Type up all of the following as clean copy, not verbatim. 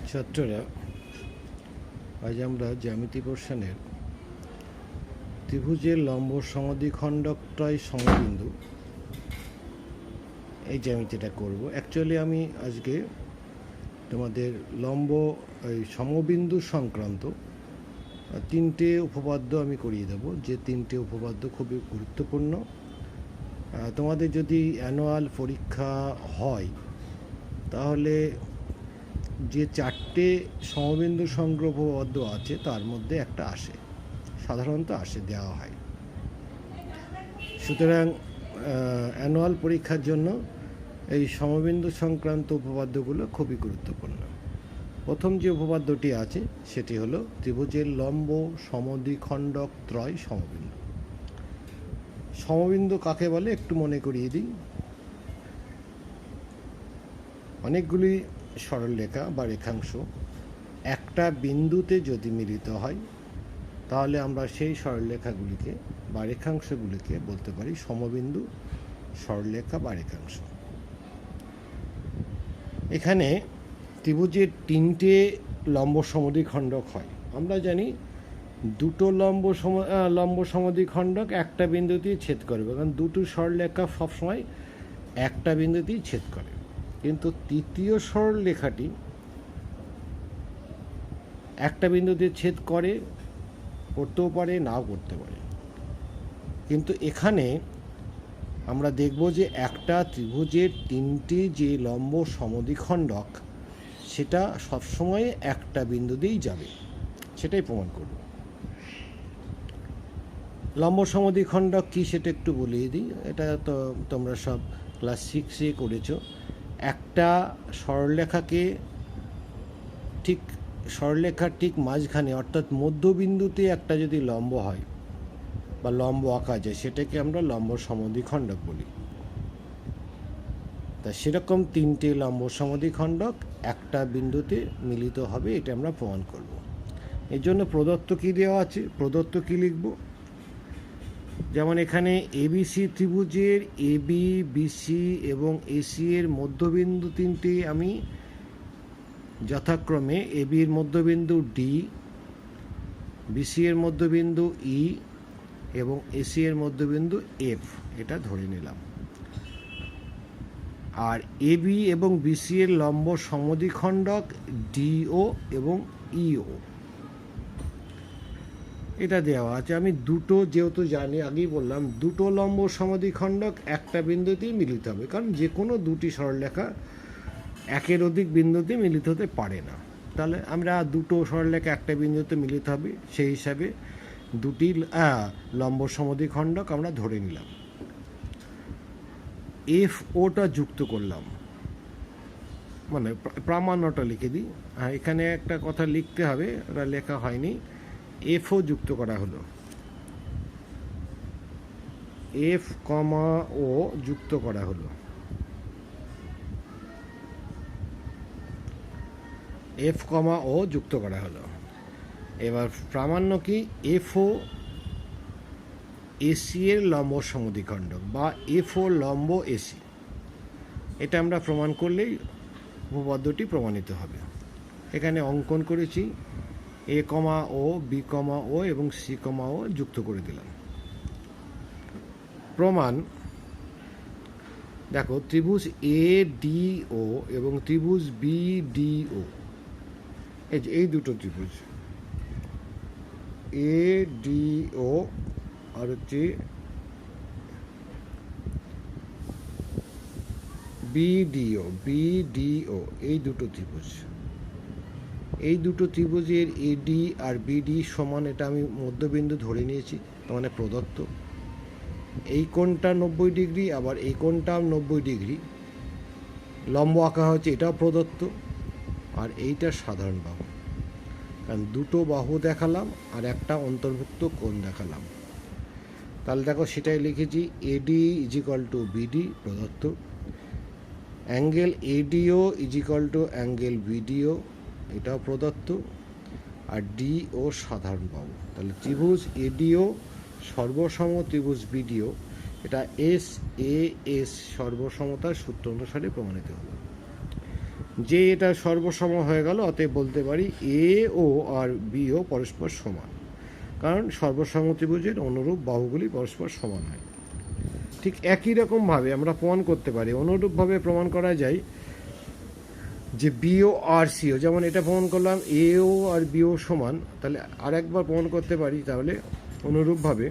ছাত্ররা, আজ আমরা জ্যামিতি পোর্শনের ত্রিভুজের লম্ব সমদ্বিখণ্ডকত্রয় সমবিন্দু এই জ্যামিতিটা করব। অ্যাকচুয়ালি আমি আজকে তোমাদের লম্ব এই সমবিন্দু সংক্রান্ত তিনটে উপপাদ্য আমি করিয়ে দেব, যে তিনটে উপপাদ্য খুবই গুরুত্বপূর্ণ। তোমাদের যদি অ্যানুয়াল পরীক্ষা হয় তাহলে যে চারটে সমবিন্দু সংগ্রহ উপপাদ্য আছে তার মধ্যে একটা আসে, সাধারণত আসে, দেওয়া হয়। সুতরাং অ্যানুয়াল পরীক্ষার জন্য এই সমবিন্দু সংক্রান্ত উপপাদ্যগুলো খুবই গুরুত্বপূর্ণ। প্রথম যে উপপাদ্যটি আছে সেটি হলো ত্রিভুজের লম্ব সমদ্বিখণ্ডক ত্রয় সমবিন্দু। সমবিন্দু কাকে বলে একটু মনে করিয়ে দিই। অনেকগুলি সরলরেখা বা রেখাংশ একটা বিন্দুতে যদি মিলিত হয় তাহলে আমরা সেই সরলরেখাগুলিকে বা রেখাংশগুলিকে বলতে পারি সমবিন্দু সরলরেখা বা রেখাংশ। এখানে ত্রিভুজের তিনটে লম্ব সমদ্বিখণ্ডক হয়। আমরা জানি দুটো লম্ব সমদ্বিখণ্ডক একটা বিন্দুতেই ছেদ করবে, কারণ দুটো সরলরেখা সবসময় একটা বিন্দুতেই ছেদ করে। কিন্তু তৃতীয় সরলরেখাটি একটা বিন্দুতে ছেদ করতেও পারে, নাও করতে পারে। কিন্তু এখানে আমরা দেখব যে একটা ত্রিভুজের তিনটি যে লম্ব সমদ্বিখণ্ডক সেটা সবসময় একটা বিন্দুতেই যাবে, সেটাই প্রমাণ করব। লম্ব সমদ্বিখণ্ডক কি সেটা একটু বলিয়ে দিই। এটা তো তোমরা সব ক্লাস 6-এ করেছো। একটা সরলরেখার ঠিক মাঝখানে অর্থাৎ মধ্যবিন্দুতে একটা যদি লম্ব হয় বা লম্ব আঁকা যায় সেটাকে আমরা লম্ব সমদ্বিখণ্ডক বলি। তা সেরকম তিনটে লম্ব সমদ্বিখণ্ডক একটা বিন্দুতে মিলিত হবে, এটা আমরা প্রমাণ করব। এর জন্য প্রদত্ত কী দেওয়া আছে, প্রদত্ত কী লিখব। যেমন এখানে এবিসি ত্রিভুজের এবি, বিসি এবং এসি এর মধ্যবিন্দু তিনটি আমি যথাক্রমে এবির মধ্যবিন্দু ডি, বিসি এর মধ্যবিন্দু ই এবং এসি এর মধ্যবিন্দু এফ এটা ধরে নিলাম। আর এবি এবং বিসি এর লম্ব সমদ্বিখণ্ডক ডিও এবং ইও এটা দেওয়া আছে। আমি দুটো, যেহেতু জানি, আগেই বললাম, দুটো লম্ব সমদ্বিখণ্ডক একটা বিন্দুতেই মিলিত হবে, কারণ যে কোনো দুটি সরলরেখা একের অধিক বিন্দুতে মিলিত হতে পারে না। তাহলে আমরা দুটো সরলরেখা একটা বিন্দুতে মিলিত হবে, সেই হিসাবে দুটি লম্ব সমদ্বিখণ্ডক আমরা ধরে নিলাম। এফ ওটা যুক্ত করলাম, মানে প্রামাণ্যটা লিখে দিই। এখানে একটা কথা লিখতে হবে, ওটা লেখা হয়নি। এফও যুক্ত করা হলো, এফ কমা ও যুক্ত করা হলো, এফ কমা ও যুক্ত করা হলো। এবার প্রামাণ্য কি, এফও এসি এর লম্ব সমদ্বিখণ্ডক বা এফও লম্ব এসি, এটা আমরা প্রমাণ করলেই উপপাদ্যটি প্রমাণিত হবে। এখানে অঙ্কন করেছি এ কমা ও, বি কমা ও এবং সি কমা ও যুক্ত করে দিলাম। প্রমাণ দেখো, ত্রিভুজ এ ডি ও এবং ত্রিভুজ বি ডি ও, এই দুটো ত্রিভুজ এ ডি ও আর হচ্ছে বিডিও, এই দুটো ত্রিভুজ, এই দুটো ত্রিভুজের এডি আর বিডি সমান, এটা আমি মধ্যবিন্দু ধরে নিয়েছি, তার মানে প্রদত্ত। এই কোণটা 90 ডিগ্রি, আবার এই কোণটাও 90 ডিগ্রি, লম্ব আঁকা হচ্ছে, এটাও প্রদত্ত। আর এইটা সাধারণ বাহু, কারণ দুটো বাহু দেখালাম আর একটা অন্তর্ভুক্ত কোণ দেখালাম। তাহলে দেখো সেটাই লিখেছি, এডি ইজিক্যাল টু বিডি প্রদত্ত, angle ADO is equal to angle BDO এটাও প্রদত্ত, আর ডি ও সাধারণ বাহু। তাহলে ত্রিভুজ এডিও সর্বসম ত্রিভুজ বিডিও, এটা এস এ এস সর্বসমতার সূত্র অনুসারে প্রমাণিত হলো। যে এটা সর্বসম হয়ে গেল, অতএব বলতে পারি এ ও আর বি ও পরস্পর সমান, কারণ সর্বসম ত্রিভুজের অনুরূপ বাহুগুলি পরস্পর সমান হয়। ঠিক একই রকমভাবে আমরা প্রমাণ করতে পারি, অনুরূপভাবে প্রমাণ করা যায় যে বিও আর সিও, যেমন এটা প্রমাণ করলাম এও আর বিও সমান, তাহলে আরেকবার প্রমাণ করতে পারি তাহলে অনুরূপভাবে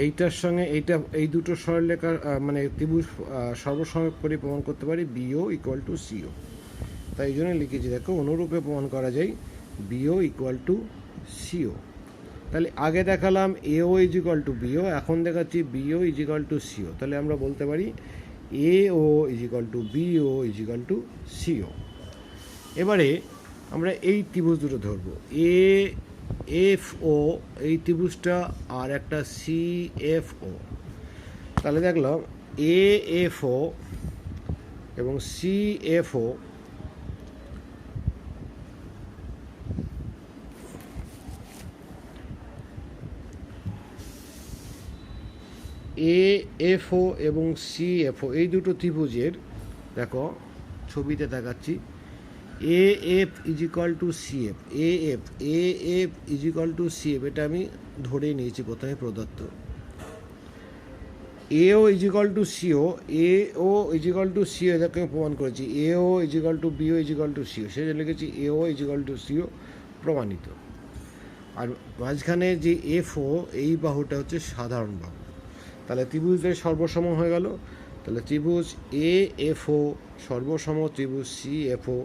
এইটার সঙ্গে এইটা, এই দুটো সরলরেখার মানে ত্রিভুজ সর্বসম করে প্রমাণ করতে পারি বিও ইকুয়াল টু সিও। তাই এই জন্য লিখেছি, দেখো অনুরূপে প্রমাণ করা যায় বিও ইকুয়াল টু সিও। তাহলে আগে দেখালাম এও ইজ ইকুয়াল টু বিও, এখন দেখাচ্ছি BO is equal to CO. তাহলে আমরা বলতে পারি A O is equal to BO is equal to CO. এবারে আমরা এই ত্রিভুজ দুটো ধরবো, এ এফ ও এই ত্রিভুজটা আর একটা সি এফ ও। তাহলে দেখলাম এ এফ ও এবং সি এফ ও এএফও এবং সিএফও এই দুটো ত্রিভুজের, দেখো ছবিতে দেখাচ্ছি, A F is equal to CF, A F is equal to CF, এটা আমি ধরেই নিয়েছি প্রথমে প্রদত্ত। AO is equal to CO, A O is equal to CO, এটাকে আমি প্রমাণ করেছি। AO is equal to BO is equal to CO, সেটা লিখেছি এও ইজ ইকাল টু সিও, প্রমাণিত। আর মাঝখানে যে এফও এই বাহুটা হচ্ছে সাধারণ বাহু। তাহলে ত্রিভুজের সর্বসম হয়ে গেল। তাহলে ত্রিভুজ এ এফ ও সর্বসম ত্রিভুজ C F O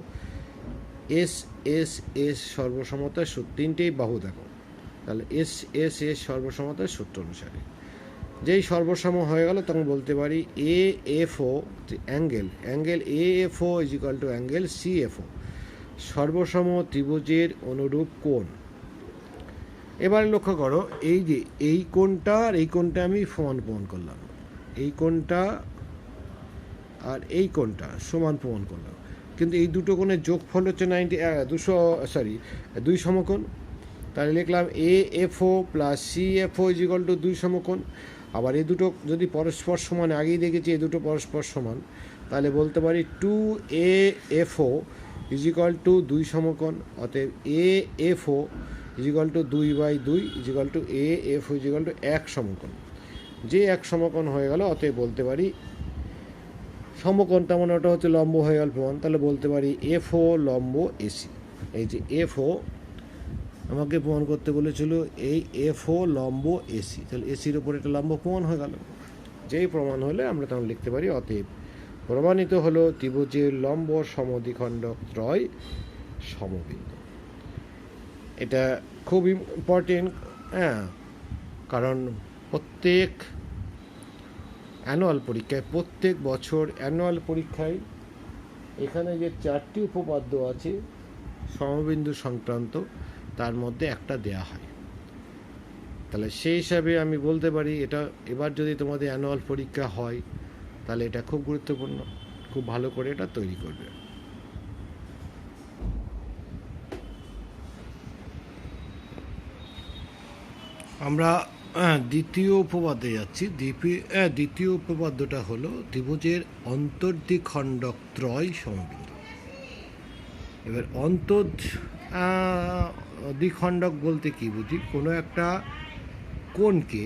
S S S সর্বসমতার সূত্র, তিনটেই বাহু দেখো, তাহলে এস এস এস সর্বসমতার সূত্র অনুসারে যেই সর্বসম হয়ে গেল তখন বলতে পারি A F O angle A F O is equal to angle C F O, সর্বসম ত্রিভুজের অনুরূপ কোণ। এবারে লক্ষ্য করো, এই যে এই কোণটা আর এই কোণটা আমি সমান প্রমাণ করলাম, এই কোণটা আর এই কোণটা সমান প্রমাণ করলাম, কিন্তু এই দুটো কোণের যোগফল হচ্ছে 2 সমকোণ। তাহলে লিখলাম A F O plus C F O is equal to 2 সমকোণ। আবার এই দুটো যদি পরস্পর সমান, আগেই দেখেছি এই দুটো পরস্পর সমান, তাহলে বলতে পারি 2 A F O is equal to 2 সমকোণ। অতএব A F O is equal to 2/2 is equal to A F O is equal to 1 সমকোণ। যে 1 সমকোণ হয়ে গেল, অতএব বলতে পারি সমকোণ, তার মানে ওটা হচ্ছে লম্ব হয়ে গেল প্রমাণ। তাহলে বলতে পারি এফ ও লম্ব এসি। এই যে এফ ও আমাকে প্রমাণ করতে বলেছিল, এই এফ ও লম্ব এসি, তাহলে এসির ওপর একটা লম্ব প্রমাণ হয়ে গেল। যেই প্রমাণ হলে আমরা তখন লিখতে পারি অতএব প্রমাণিত হলো ত্রিভুজের লম্ব সমদ্বিখণ্ডক ত্রয় সমবিন্দু। এটা খুব ইম্পর্টেন্ট, হ্যাঁ, কারণ প্রত্যেক অ্যানুয়াল পরীক্ষায়, প্রত্যেক বছর অ্যানুয়াল পরীক্ষায় এখানে যে 4টি উপপাদ্য আছে সমবিন্দু সংক্রান্ত, তার মধ্যে একটা দেয়া হয়। তাহলে সেই হিসাবে আমি বলতে পারি এটা এবার যদি তোমাদের অ্যানুয়াল পরীক্ষা হয় তাহলে এটা খুব গুরুত্বপূর্ণ, খুব ভালো করে এটা তৈরি করবে। আমরা দ্বিতীয় উপপাদ্যে যাচ্ছি। দ্বিতীয় উপপাদ্যটা হলো ত্রিভুজের অন্তর্দ্বিখণ্ডক ত্রয় সমবিন্দু। এবার দ্বিখণ্ডক বলতে কি বুঝি, কোনো একটা কোণকে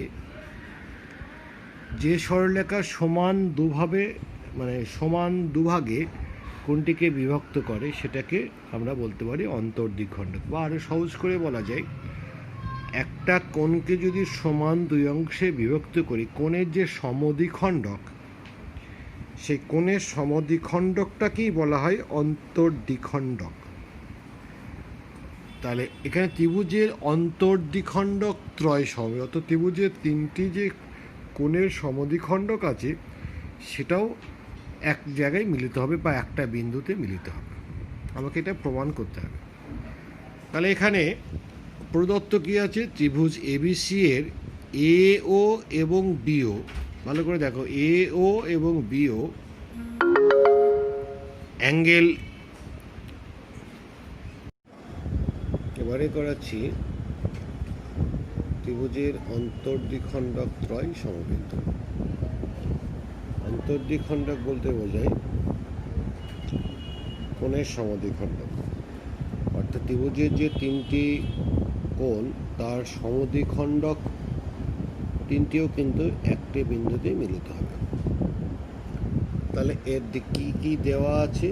যে সরলরেখা সমান দুভাবে, মানে সমান দুভাগে কোণটিকে বিভক্ত করে, সেটাকে আমরা বলতে পারি অন্তর্দ্বিখণ্ডক। বা আরও সহজ করে বলা যায়, একটা কোণকে যদি সমান 2 অংশে বিভক্ত করি, কোণের যে সমদ্বিখণ্ডক, সেই কোণের সমদ্বিখণ্ডকটাকেই বলা হয় অন্তর্দ্বিখণ্ডক। তাহলে এখানে ত্রিভুজের অন্তর্দ্বিখণ্ডক ত্রয় সমবিন্দু, অর্থাৎ ত্রিভুজের 3টি যে কোণের সমদ্বিখণ্ডক আছে সেটাও এক জায়গায় মিলিত হবে বা একটা বিন্দুতে মিলিত হবে। আমাকে এটা প্রমাণ করতে হবে। তাহলে এখানে প্রদত্ত কি আছে, ত্রিভুজ এবিসি এর এ ও এবং বিও, ভালো করে দেখো, এ ও এবং বিও অ্যাঙ্গেল, এবারে করাচ্ছি ত্রিভুজের অন্তর্দ্বিখণ্ডক ত্রয় সমবিন্দু। অন্তর্দ্বিখণ্ডক বলতে বোঝায় কোণের সমদ্বিখণ্ডক, অর্থাৎ ত্রিভুজের যে তিনটি কোণ তার সমদ্বিখণ্ডক তিনটিও কিন্তু একটি বিন্দুতে মিলিত হবে। তাহলে এর কি কি দেওয়া আছে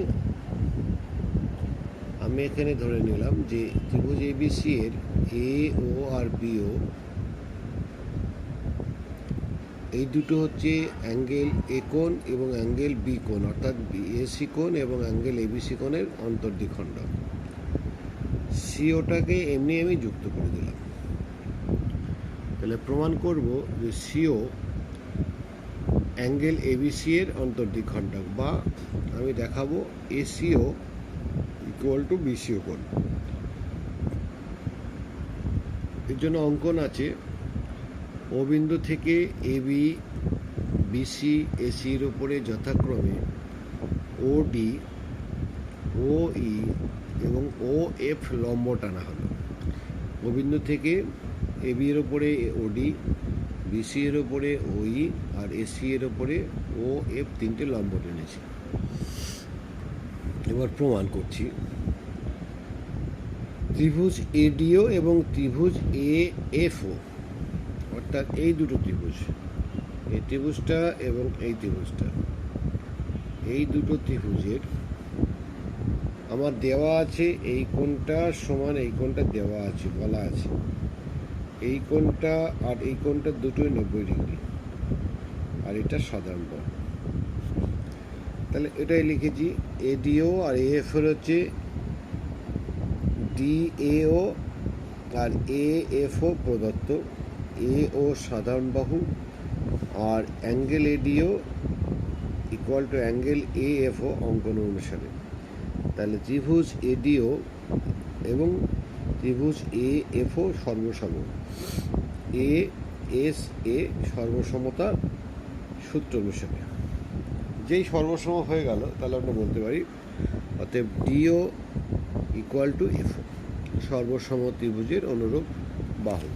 আমি এখানে ধরে নিলাম যে ত্রিভুজ এবিসি এর এ ও আর বি ও এই দুটো হচ্ছে অ্যাঙ্গেল এ কোণ এবং অ্যাঙ্গেল বি কোণ, অর্থাৎ এসি কোণ এবং অ্যাঙ্গেল এবিসি কোণের অন্তর্দ্বিখণ্ডক। সিওটাকে এমনি আমি যুক্ত করে দিলাম। তাহলে প্রমাণ করব যে সিও অ্যাঙ্গেল এবিসি এর অন্তর্দ্বিখণ্ডক, বা আমি দেখাবো এসিও ইকুয়াল টু বিসিও কোণ। এর জন্য অঙ্কন আছে, ও বিন্দু থেকে এবি, বিসি, এসির উপরে যথাক্রমে ও ডি, ও ই এবং ও এফ লম্ব টানা হলো। ও বিন্দু থেকে এবি এর উপরে ওডি, বিসি এর উপরে ওই আর এসি এর উপরে ও এফ তিনটে লম্ব টেনেছে। এবার প্রমাণ করছি, ত্রিভুজ এডিও এবং ত্রিভুজ এ এফও, অর্থাৎ এই দুটো ত্রিভুজ, এই ত্রিভুজটা এবং এই ত্রিভুজটা, এই দুটো ত্রিভুজের আমার দেওয়া আছে এই কোণটা সমান এই কোণটা দেওয়া আছে, বলা আছে এই কোণটা আর এই কোণটা দুটোই 90 ডিগ্রি, আর এটা সাধারণ কোণ। তাহলে এটাই লিখেছি, এডিও আর এএফ এর হচ্ছে ডিএও আর এএফও প্রদত্ত, এ ও সাধারণ বাহু, আর angle ADO equal to angle AFO অঙ্কন অনুসারে। তাহলে ত্রিভুজ এডিও এবং ত্রিভুজ এএফও সর্বসম, এ এস এ সর্বসমতা সূত্র অনুসারে। যেই সর্বসম হয়ে গেল তাহলে আমরা বলতে পারি অতএব ডিও ইকুয়াল টু এফও, সর্বসম ত্রিভুজের অনুরূপ বাহু।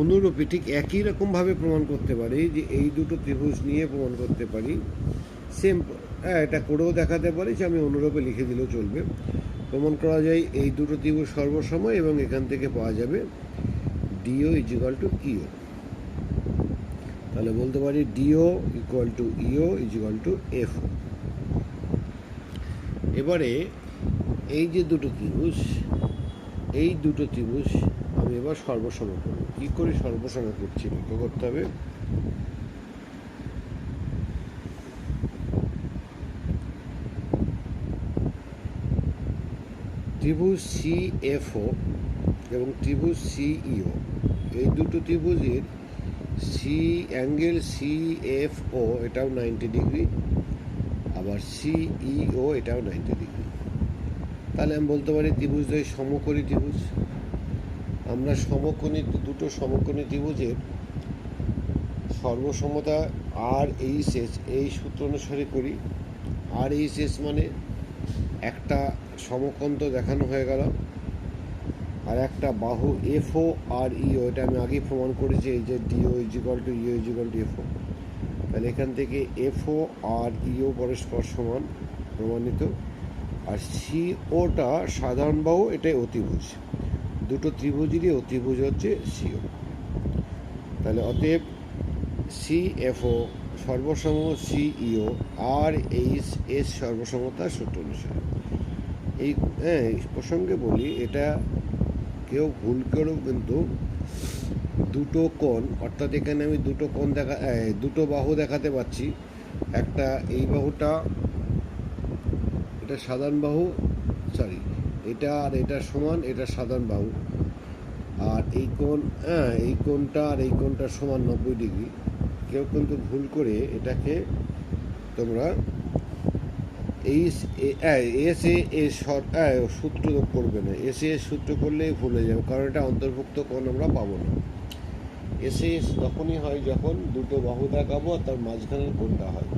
অনুরূপে ঠিক একই রকমভাবে প্রমাণ করতে পারি যে এই দুটো ত্রিভুজ নিয়ে প্রমাণ করতে পারি, সেম এটা করেও দেখাতে পারি যে আমি অনুরূপে লিখে দিলেও চলবে। প্রমাণ করা যায় এই দুটো ত্রিভুজ সর্বসম এবং এখান থেকে পাওয়া যাবে ডিও ইজিক্যাল টু ইও। তাহলে বলতে পারি ডিও ইকুয়াল টু ইও ইজিক্যাল টু এফও। এবারে এই যে দুটো ত্রিভুজ, এই দুটো ত্রিভুজ আমি এবার সর্বসম করব। কী করে সর্বসম করছি লক্ষ্য করতে হবে। ত্রিভুজ সিএফও এবং ত্রিভুজ সিইও, এই দুটো ত্রিভুজের সি অ্যাঙ্গেল সিএফও এটাও 90 ডিগ্রি, আবার সিইও এটাও 90 ডিগ্রি। তাহলে আমি বলতে পারি ত্রিভুজদ্বয় সমকোণী ত্রিভুজ। আমরা সমকোণী দুটো সমকোণী ত্রিভুজের সর্বসমতা আর এইচ এস এই সূত্র অনুসারে করি। আর এইচ এস মানে একটা সমকোণ তো দেখানো হয়ে গেল, আর একটা বাহু এফও আর ইও, এটা আমি আগেই প্রমাণ করেছি, এই যে ডিও ইজিক্যাল টু ইও ইজিক্যাল টু এফও। তাহলে এখান থেকে এফও আর ইও পরস্পর সমান প্রমাণিত। আর সিওটা সাধারণ বাহু, এটাই অতিভুজ, দুটো ত্রিভুজেরই অতিভুজ হচ্ছে সিও। তাহলে অতএব সিএফও সর্বসম সিইও আর এইচ এস সর্বসমতার সূত্র অনুসারে। এই প্রসঙ্গে বলি, এটা কেউ ভুল করেও কিন্তু দুটো কোণ, অর্থাৎ এখানে আমি দুটো কোণ দুটো বাহু দেখাতে পাচ্ছি। একটা এই বাহুটা, এটা সাধারণ বাহু, সরি এটা আর এটা সমান, এটা সাধারণ বাহু, আর এই কোণ এই কোণটা আর এই কোণটা সমান 90 ডিগ্রি। কেউ কিন্তু ভুল করে এটাকে তোমরা এস এ সূত্র করবে না, এস এ সূত্র করলেই ভুলে যাবে, কারণ এটা অন্তর্ভুক্ত কোণ আমরা পাবো না। এস এ তখনই হয় যখন দুটো বাহু দেখাবো আর তার মাঝখানের কোণটা হয়।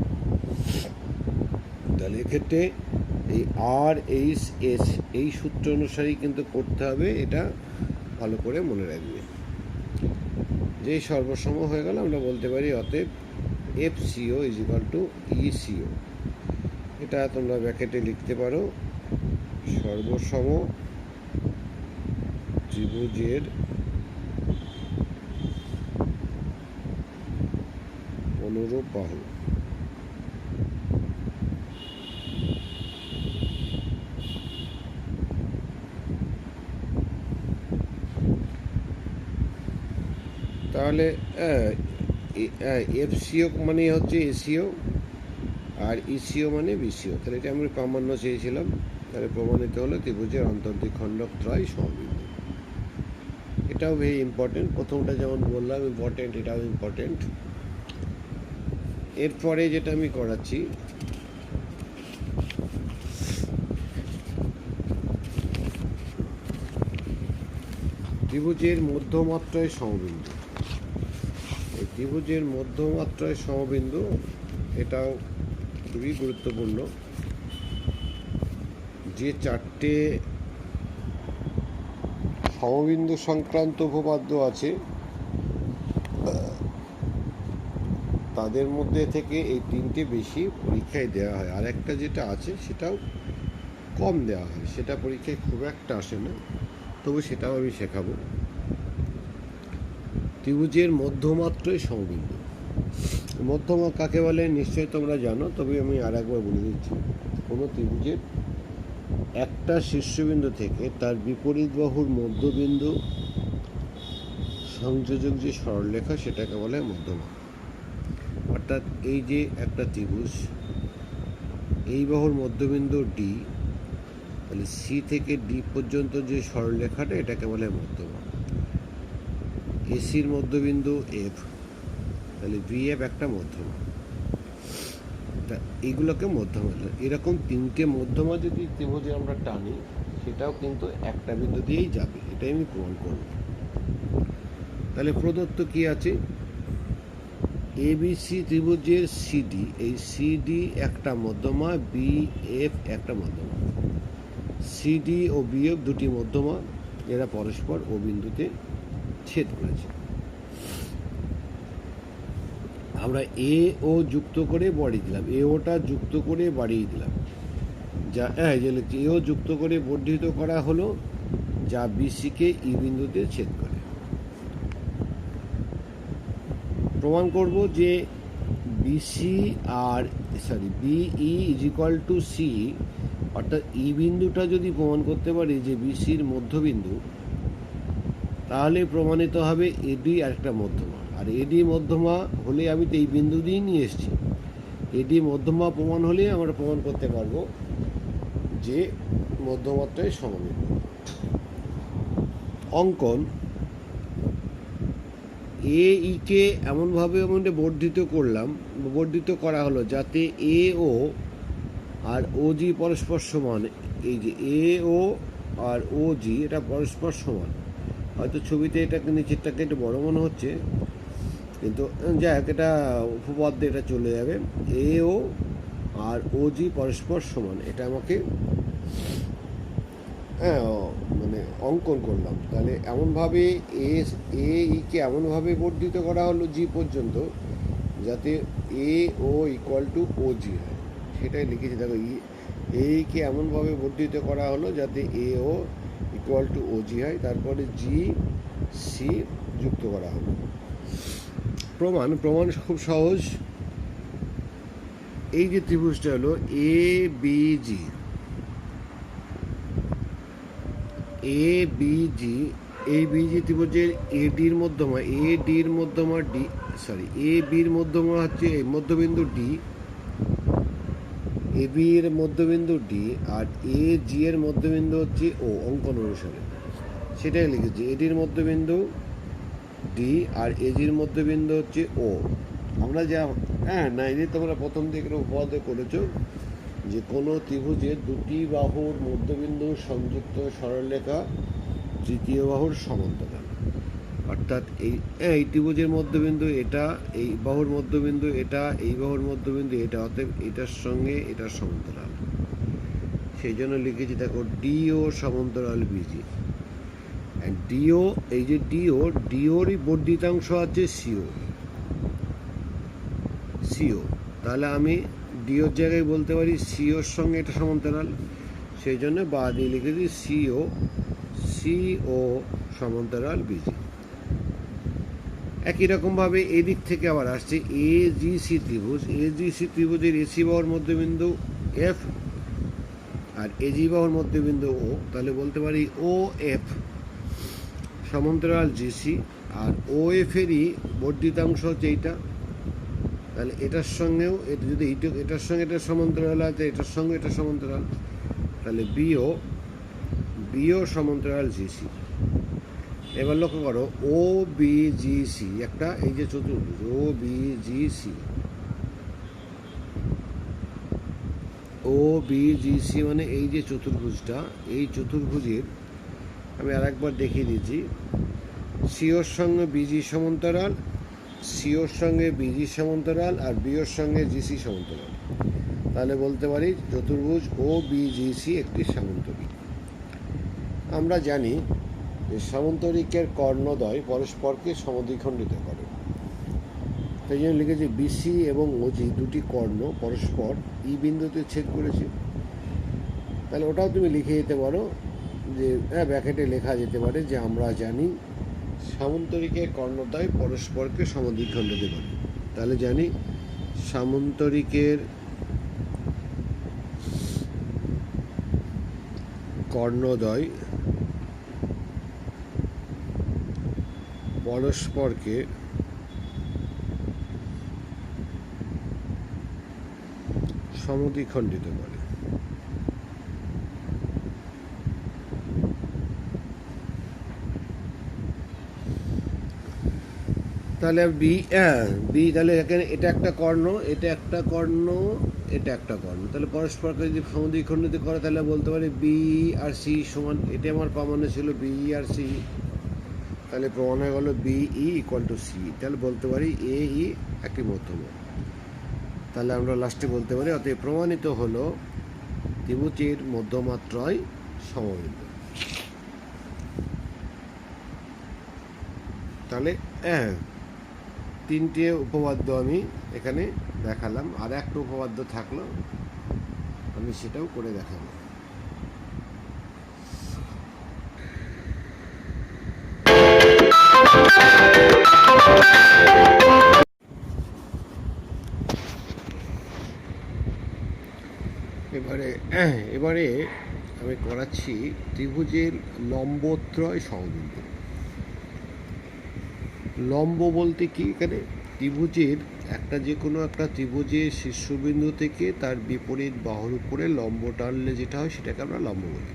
তাহলে এক্ষেত্রে এই আর এইচ এস এই সূত্র অনুসারেই কিন্তু করতে হবে, এটা ভালো করে মনে রাখবে। যেই সর্বসম হয়ে গেল আমরা বলতে পারি অতএব FCO is equal two ECO। এটা তোমরা ব্র্যাকেটে লিখতে পারো, সর্বসম ত্রিভুজের অনুরূপ বাহু। তাহলে FCO মানে হচ্ছে ACO, আর ECO মানে BCO। তাহলে এটা আমরা প্রামাণ্য চেয়েছিলাম, তাহলে প্রমাণিত হলো ত্রিভুজের অন্তর্দ্বিখণ্ডক ত্রয় সমবিন্দু। এটাও ভেরি ইম্পর্টেন্ট, প্রথমটা যেমন বললাম ইম্পর্টেন্ট, এটাও ইম্পর্টেন্ট। এরপরে যেটা আমি করাচ্ছি, ত্রিভুজের মধ্যমাত্রায় সমবিন্দু। এই ত্রিভুজের মধ্যমাত্রায় সমবিন্দু এটাও খুবই গুরুত্বপূর্ণ। যে চারটে সমবিন্দু সংক্রান্ত উপপাদ্য আছে তাদের মধ্যে থেকে এই তিনটে বেশি পরীক্ষায় দেওয়া হয়, আর একটা যেটা আছে সেটাও কম দেওয়া হয়, সেটা পরীক্ষায় খুব একটা আসে না, তবে সেটাও আমি শেখাবো। ত্রিভুজের মধ্যমাত্রায় সমবিন্দু। মধ্যমা কাকে বলে নিশ্চয়ই তোমরা জানো, তবে আমি আর একবার বলে দিচ্ছি। কোনো ত্রিভুজের একটা শীর্ষবিন্দু থেকে তার বিপরীত বাহুর মধ্যবিন্দু সংযোজক যে সরলরেখা সেটাকে বলে মধ্যমা। অর্থাৎ এই যে একটা ত্রিভুজ, এই বাহুর মধ্যবিন্দু ডি, তাহলে সি থেকে ডি পর্যন্ত যে সরলরেখাটা এটাকে বলে মধ্যমা। এসির মধ্যবিন্দু এফ, তাহলে VF একটা মধ্যমা। তা এইগুলোকে মধ্যমা। এরকম তিনটে মধ্যমা যদি ত্রিভুজে আমরা টানি সেটাও কিন্তু একটা বিন্দু দিয়েই যাবে, এটাই আমি প্রমাণ করব। তাহলে প্রদত্ত কি আছে, ABC ত্রিভুজের CD, এই CD একটা মধ্যমা, BF একটা মধ্যমা। CD ও BF দুটি মধ্যমা, এরা পরস্পর ও বিন্দুতে ছেদ করেছে। আমরা AO যুক্ত করে বাড়িয়ে দিলাম, AOটা যুক্ত করে বাড়িয়ে দিলাম, যা যে লিখছি AO যুক্ত করে বর্ধিত করা হলো, যা BCকে E বিন্দুতে ছেদ করে। প্রমাণ করব যে BE is equal two C, অর্থাৎ E বিন্দুটা যদি প্রমাণ করতে পারি যে BCর মধ্যবিন্দু, তাহলে প্রমাণিত হবে AD আর একটা মধ্যমা। আর AD মধ্যমা হলে, আমি তো এই বিন্দু দিয়েই নিয়ে এসেছি, AD মধ্যমা প্রমাণ হলে আমরা প্রমাণ করতে পারবো যে মধ্যমাত্রায় সমবিন্দু। অঙ্কন AEকে এমনভাবে বর্ধিত করা হলো যাতে AO আর OG পরস্পর সমান। এই যে AO আর OG এটা পরস্পর সমান। হয়তো ছবিতে এটাকে নিচেরটাকে একটু বড় মনে হচ্ছে, কিন্তু যাই হোক, এটা উপপাদ্যে এটা চলে যাবে। AO আর OG পরস্পর সমান, এটা আমাকে মানে অঙ্কন করলাম। তাহলে এমনভাবে AEকে এমনভাবে বর্ধিত করা হলো G পর্যন্ত যাতে AO ইকুয়াল টু OG হয়, সেটাই লিখেছি। দেখো, AEকে এমনভাবে বর্ধিত করা হলো যাতে AO ইকুয়াল টু OG হয়, তারপরে GC যুক্ত করা হলো। প্রমাণ খুব সহজ। এই যে ত্রিভুজটা হলো ABG, ABG ত্রিভুজের ABর মধ্যমা হচ্ছে এই মধ্যবিন্দু D, AB এর মধ্যবিন্দু D, আর AG এর মধ্যবিন্দু হচ্ছে O। অঙ্কন অনুসারে সেটাই লিখেছি, ADর মধ্যবিন্দু D আর AGর মধ্যবিন্দু হচ্ছে O। আমরা যা নাইনে তোমরা প্রথম দিকে উপপাদ্য করেছো যে কোনো ত্রিভুজের দুটি বাহুর মধ্যবিন্দু সংযুক্ত সরলরেখা তৃতীয় বাহুর সমান্তরাল। অর্থাৎ এই ত্রিভুজের মধ্যবিন্দু এটা, এই বাহুর মধ্যবিন্দু এটা, এই বাহুর মধ্যবিন্দু এটা, অতএব এটার সঙ্গে এটার সমান্তরাল। সেই জন্য লিখেছি, দেখো, DO সমান্তরাল BG। DO, এই যে DOরই বর্ধিতাংশ আছে CO সিও, তাহলে আমি ডিওর জায়গায় বলতে পারি সিওর সঙ্গে এটা সমান্তরাল, সেই জন্য বা দিয়ে লিখে দিই সিও সমান্তরাল বিজি। একই রকমভাবে এদিক থেকে আবার আসছে এজিসি ত্রিভুজের এসি বাহুর মধ্যবিন্দু এফ আর এজি বাহুর মধ্যবিন্দু ও, তাহলে বলতে পারি ও এফ সমান্তরাল জিসি, আর ও এফ এরই বর্ধিতাংশ হচ্ছে এইটা, তাহলে এটার সঙ্গেও এটা যদি এটার সঙ্গে এটা সমান্তরাল আছে, এটার সঙ্গে এটা সমান্তরাল, তাহলে বিও সমান্তরাল জিসি। এবার লক্ষ্য করো ও বিজিসি একটা, এই যে চতুর্ভুজ ও বিজিসি মানে এই যে চতুর্ভুজটা, এই চতুর্ভুজের আমি আরেকবার দেখিয়ে দিচ্ছি, সিওর সঙ্গে বিজি সমান্তরাল, সিওর সঙ্গে বিজি সমান্তরাল আর বিওর সঙ্গে জিসি সমান্তরাল, তাহলে বলতে পারি চতুর্ভুজ ও বিজিসি একটি সামান্তরিক। আমরা জানি যে সামান্তরিকের কর্ণদ্বয় পরস্পরকে সমদ্বিখণ্ডিত করে, তাই জন্য লিখেছি বিসি এবং ওজি দুটি কর্ণ পরস্পর ই বিন্দুতে ছেদ করেছে। তাহলে ওটাও তুমি লিখে যেতে পারো, যে ব্র্যাকেটে লেখা যেতে পারে যে আমরা জানি সামান্তরিকের কর্ণদ্বয় পরস্পরকে সমদ্বিখণ্ডিত করে, তাহলে জানি সামান্তরিকের কর্ণদ্বয় পরস্পরকে সমদ্বিখণ্ডিত করে। তাহলে বি তাহলে এখানে এটা একটা কর্ণ, এটা একটা কর্ণ, এটা একটা কর্ণ, তাহলে পরস্পরকে যদি সমদ্বিখণ্ডিত করে তাহলে বলতে পারি বি আর সি সমান, এটা আমার প্রমাণে ছিল বি আর সি, তাহলে প্রমাণ হয়ে গেল বিই ইকুয়াল টু সি, তাহলে বলতে পারি এ ই একটি মধ্যম। তাহলে আমরা লাস্টে বলতে পারি অতএব প্রমাণিত হলো ত্রিভুজের মধ্যমাত্রায় সমবিন্দু। তাহলে তিনটে উপপাদ্য আমি এখানে দেখালাম, আর একটা উপপাদ্য থাকলো আমি সেটাও করে দেখাবো। এবারে আমি করাচ্ছি ত্রিভুজের লম্বত্রয় সমবিন্দু। লম্ব বলতে কি, এখানে ত্রিভুজের একটা যে কোনো একটা ত্রিভুজের শীর্ষবিন্দু থেকে তার বিপরীত বাহুর উপরে লম্ব টানলে যেটা হয় সেটাকে আমরা লম্ব বলি।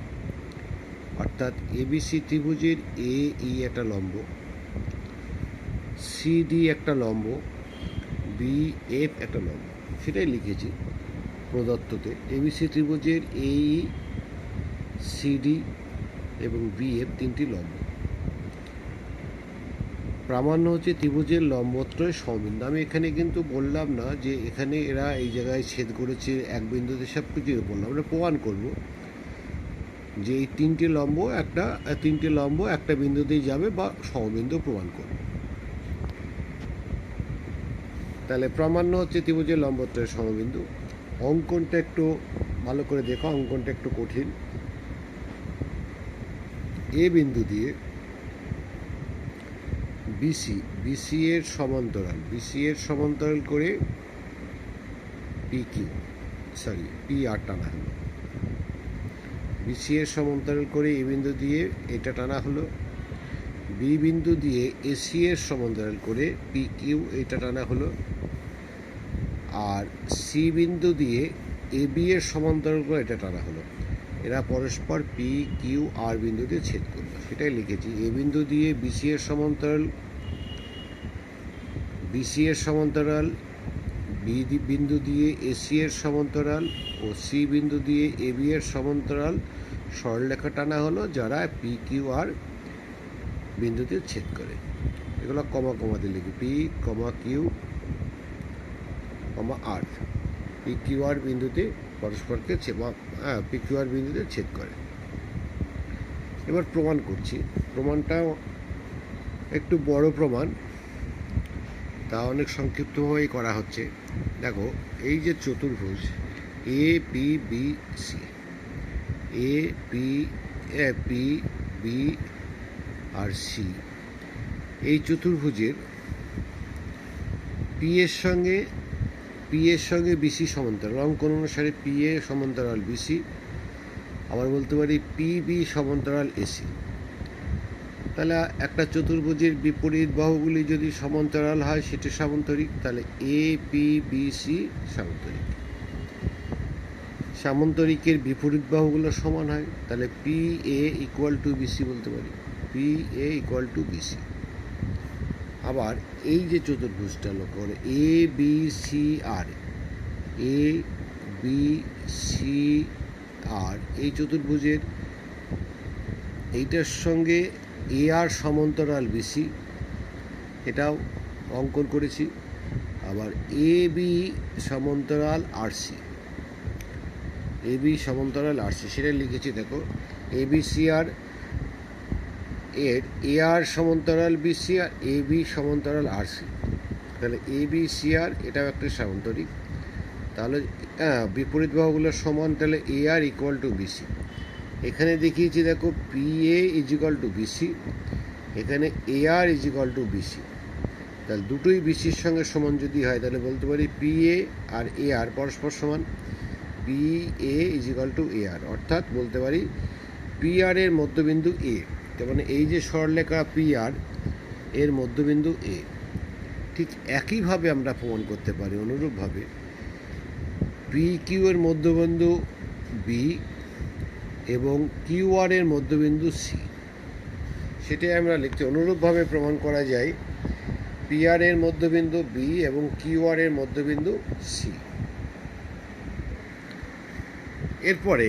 অর্থাৎ এবিসি ত্রিভুজের এ ই একটা লম্ব, সিডি একটা লম্ব, বি এফ একটা লম্ব, সেটাই লিখেছি প্রদত্ততে। এবিসি ত্রিভুজের এ ই সিডি এবং বি এফ তিনটি লম্ব। প্রামাণ্য হচ্ছে ত্রিভুজের লম্বত্রয় সমবিন্দু। আমি এখানে কিন্তু বললাম না যে এখানে এরা এই জায়গায় ছেদ করেছে এক বিন্দুতে, সব কিছু বললাম, আমরা প্রমাণ করব যে এই তিনটি লম্ব একটা বিন্দুতেই যাবে বা সমবিন্দু প্রমাণ করব। তাহলে প্রামাণ্য হচ্ছে ত্রিভুজের লম্বত্রয় সমবিন্দু। অঙ্কনটা একটু ভালো করে দেখো, অঙ্কনটা একটু কঠিন। এ বিন্দু দিয়ে বিসি এর সমান্তরাল করে পি আর টানা হলো। বিসি এর সমান্তরাল করে এ বিন্দু দিয়ে এটা টানা হলো। বি বিন্দু দিয়ে এসি এর সমান্তরাল করে পি কিউ এটা টানা হলো। আর সি বিন্দু দিয়ে এ বি এর সমান্তরাল করে এটা টানা হলো। এরা পরস্পর পি কিউ আর বিন্দুতে ছেদ করলো, সেটাই লিখেছি। এ বিন্দু দিয়ে বিসি এর সমান্তরাল, বি বিন্দু দিয়ে এসি এর সমান্তরাল ও সি বিন্দু দিয়ে এ বি এর সমান্তরাল সরলরেখা টানা হলো, যারা পি কিউ আর বিন্দুতে ছেদ করে। এগুলো কমাতে লিখি, P Q R, P Q R বিন্দুতে পরস্পরকে পি কিউ আর বিন্দুতে ছেদ করে। এবার প্রমাণ করছি। প্রমাণটাও একটু বড় প্রমাণ, তা অনেক সংক্ষিপ্তভাবেই করা হচ্ছে। দেখো এই যে চতুর্ভুজ A P B C, A P P B আর সি, এই চতুর্ভুজের পি এর সঙ্গে বিসি সমান্তরাল, অঙ্কন অনুসারে পি এ সমান্তরাল বিসি, আবার বলতে পারি পি বি সমান্তরাল এসি। তাহলে একটা চতুর্ভুজের বিপরীত বাহুগুলি যদি সমান্তরাল হয় সেটি সামান্তরিক, তাহলে এ পি বি সি সামান্তরিক। সামান্তরিকের বিপরীত বাহুগুলো সমান হয়, তাহলে P A equal to BC বলতে পারি, P A equal to BC. আবার এই যে চতুর্ভুজটা লক্ষ্য করে A B C R, A B C R, এই চতুর্ভুজের এইটার সঙ্গে এ আর সমান্তরাল বিসি, এটাও অঙ্কন করেছি। আবার এ বি সমান্তরাল আর সি, এ বি সমান্তরাল আর সি সেটা লিখেছি। দেখো এ বি সি আর এর এ আর সমান্তরাল বিসি আর এ বি সমান্তরাল আর সি, তাহলে এ বি সি আর এটাও একটা সামান্তরিক। তাহলে বিপরীত বাহুগুলো সমান, তাহলে A R equal to BC. এখানে দেখিয়েছি দেখো P A is equal to BC, এখানে A R is equal to BC. তাহলে দুটোই বিসির সঙ্গে সমান যদি হয় তাহলে বলতে পারি পি এ আর এ আর পরস্পর সমান, P A is equal to A R, অর্থাৎ বলতে পারি পি আর এর মধ্যবিন্দু এ, তার মানে এই যে সরলরেখা পি আর এর মধ্যবিন্দু এ। ঠিক একইভাবে আমরা প্রমাণ করতে পারি অনুরূপভাবে পি কিউ এর মধ্যবিন্দু বি এবং কিউ আর এর মধ্যবিন্দু সি, সেটাই আমরা লিখতে অনুরূপভাবে প্রমাণ করা যায় পি আর এর মধ্যবিন্দু বি এবং কিউ আর এর মধ্যবিন্দু সি। এরপরে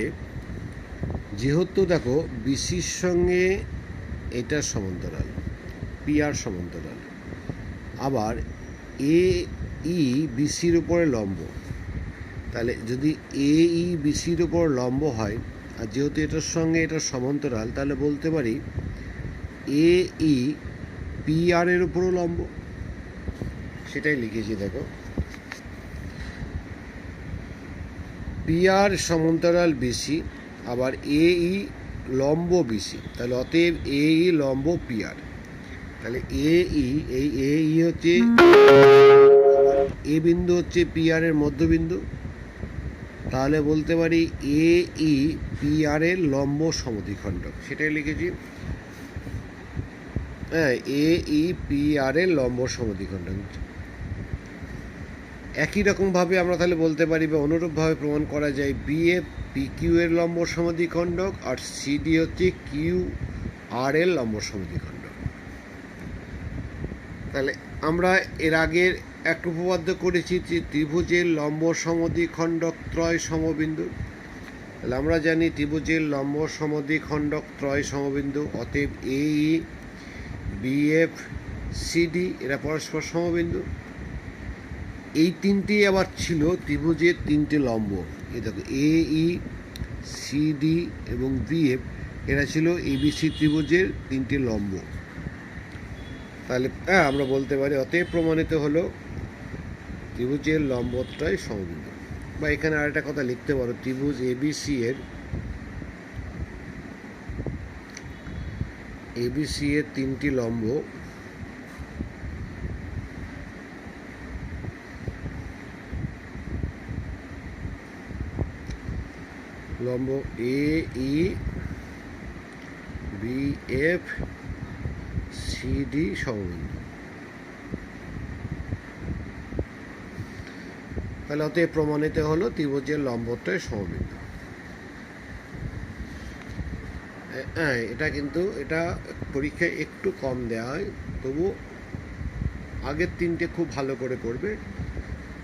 যেহেতু দেখো বিসির সঙ্গে এটা সমান্তরাল, পি আর সমান্তরাল, আবার এ ই বিসির উপরে লম্ব, তাহলে যদি এ ই বিসির উপর লম্ব হয় আর যেহেতু এটার সঙ্গে এটা সমান্তরাল, তাহলে বলতে পারি এ ই পি আর এর উপরও লম্ব, সেটাই লিখেছি। দেখো পি আর সমান্তরাল বিসি, আবার এ ই লম্ব বিসি, তাহলে অতএব এ ই লম্ব পি আর। তাহলে এ ই, এই এ ই হচ্ছে এ বিন্দু হচ্ছে পি আর এর মধ্যবিন্দু, তাহলে বলতে পারি এ ই পি আর এর লম্ব সমদ্বিখণ্ডক, সেটাই লিখেছি। হ্যাঁ, এ ই পি আর এর লম্ব সমদ্বিখণ্ডক। একই রকমভাবে আমরা তাহলে বলতে পারি বা অনুরূপভাবে প্রমাণ করা যায় বি এফ পি কিউ এর লম্ব সমদ্বিখণ্ডক আর সিডি হচ্ছে কিউ আর এর লম্ব সমদ্বিখণ্ডক। তাহলে আমরা এর আগের একটা উপপাদ্য করেছি যে ত্রিভুজের লম্ব সমদ্বিখণ্ডক ত্রয় সমবিন্দু। তাহলে আমরা জানি ত্রিভুজের লম্ব সমদ্বিখণ্ডক ত্রয় সমবিন্দু, অতএব এ ই বি এফ সিডি এরা পরস্পর সমবিন্দু। এই তিনটি আবার ছিল ত্রিভুজের তিনটে লম্ব, এই দেখো এ ই সিডি এবং বিএফ এরা ছিল এবিসি ত্রিভুজের তিনটি লম্ব। তাহলে আমরা বলতে পারি অতএব প্রমাণিত হলো ত্রিভুজের লম্বত্রয় সমবিন্দু। বা এখানে আরেকটা কথা লিখতে পারো, ত্রিভুজ এবিসি এর তিনটি লম্ব এ ই বি এফ সিডি সমবিন্দু। তাহলে অতএব প্রমাণিত হলো ত্রিভুজের লম্বত্রয় সমবিন্দু। হ্যাঁ, এটা কিন্তু এটা পরীক্ষায় একটু কম দেওয়া হয়, তবু আগের তিনটে খুব ভালো করে করবে,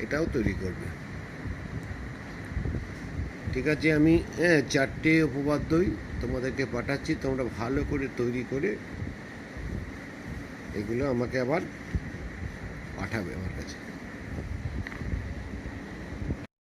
এটাও তৈরি করবে। ঠিক আছে, আমি চারটে উপপাদ্যই তোমাদেরকে পাঠাচ্ছি, তোমরা ভালো করে তৈরি করে এগুলো আমাকে আবার পাঠাবে আমার কাছে।